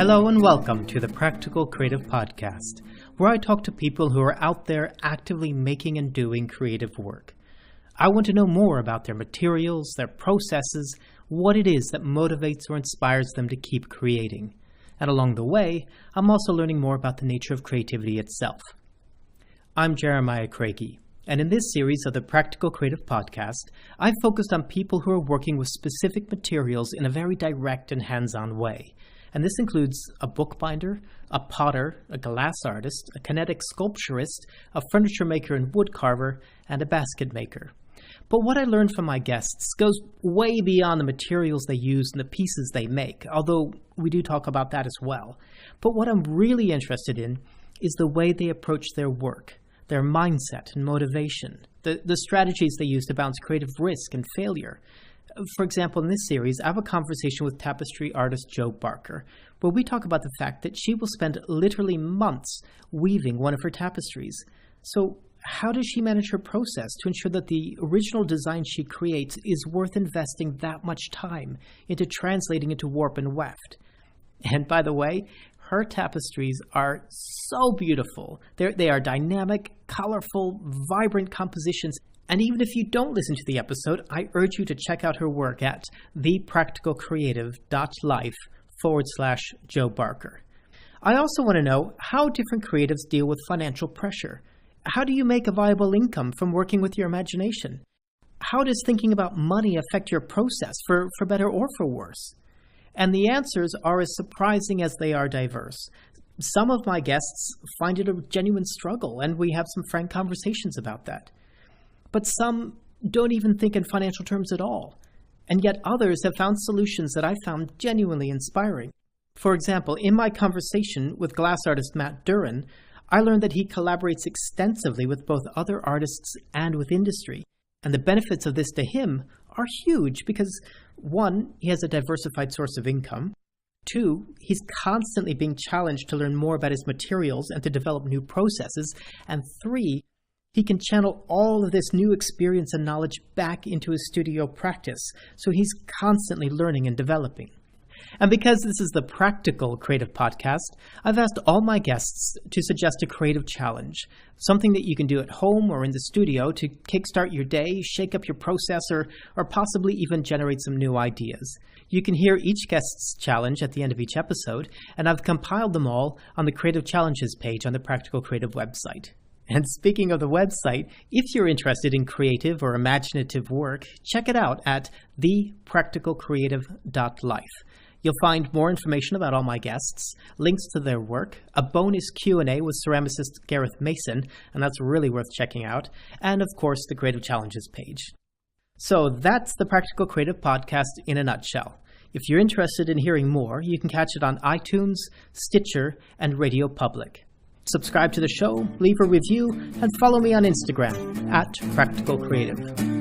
Hello and welcome to the Practical Creative Podcast, where I talk to people who are out there actively making and doing creative work. I want to know more about their materials, their processes, what it is that motivates or inspires them to keep creating. And along the way, I'm also learning more about the nature of creativity itself. I'm Jeremiah Craigie, and in this series of the Practical Creative Podcast, I've focused on people who are working with specific materials in a very direct and hands-on way. And this includes a bookbinder, a potter, a glass artist, a kinetic sculpturist, a furniture maker and wood carver, and a basket maker. But what I learned from my guests goes way beyond the materials they use and the pieces they make, although we do talk about that as well. But what I'm really interested in is the way they approach their work, their mindset and motivation, the strategies they use to balance creative risk and failure. For example, in this series, I have a conversation with tapestry artist Jo Barker, where we talk about the fact that she will spend literally months weaving one of her tapestries. So how does she manage her process to ensure that the original design she creates is worth investing that much time into translating into warp and weft? And by the way, her tapestries are so beautiful. They are dynamic, colorful, vibrant compositions. And even if you don't listen to the episode, I urge you to check out her work at thepracticalcreative.life/Jo Barker. I also want to know how different creatives deal with financial pressure. How do you make a viable income from working with your imagination? How does thinking about money affect your process, for better or for worse? And the answers are as surprising as they are diverse. Some of my guests find it a genuine struggle, and we have some frank conversations about that. But some don't even think in financial terms at all. And yet others have found solutions that I found genuinely inspiring. For example, in my conversation with glass artist Matt Duran, I learned that he collaborates extensively with both other artists and with industry. And the benefits of this to him are huge because, one, he has a diversified source of income. Two, he's constantly being challenged to learn more about his materials and to develop new processes. And three, he can channel all of this new experience and knowledge back into his studio practice, so he's constantly learning and developing. And because this is the Practical Creative Podcast, I've asked all my guests to suggest a creative challenge, something that you can do at home or in the studio to kickstart your day, shake up your process, or possibly even generate some new ideas. You can hear each guest's challenge at the end of each episode, and I've compiled them all on the Creative Challenges page on the Practical Creative website. And speaking of the website, if you're interested in creative or imaginative work, check it out at thepracticalcreative.life. You'll find more information about all my guests, links to their work, a bonus Q&A with ceramicist Gareth Mason, and that's really worth checking out, and of course the Creative Challenges page. So that's the Practical Creative Podcast in a nutshell. If you're interested in hearing more, you can catch it on iTunes, Stitcher, and Radio Public. Subscribe to the show, leave a review, and follow me on Instagram at Practical Creative.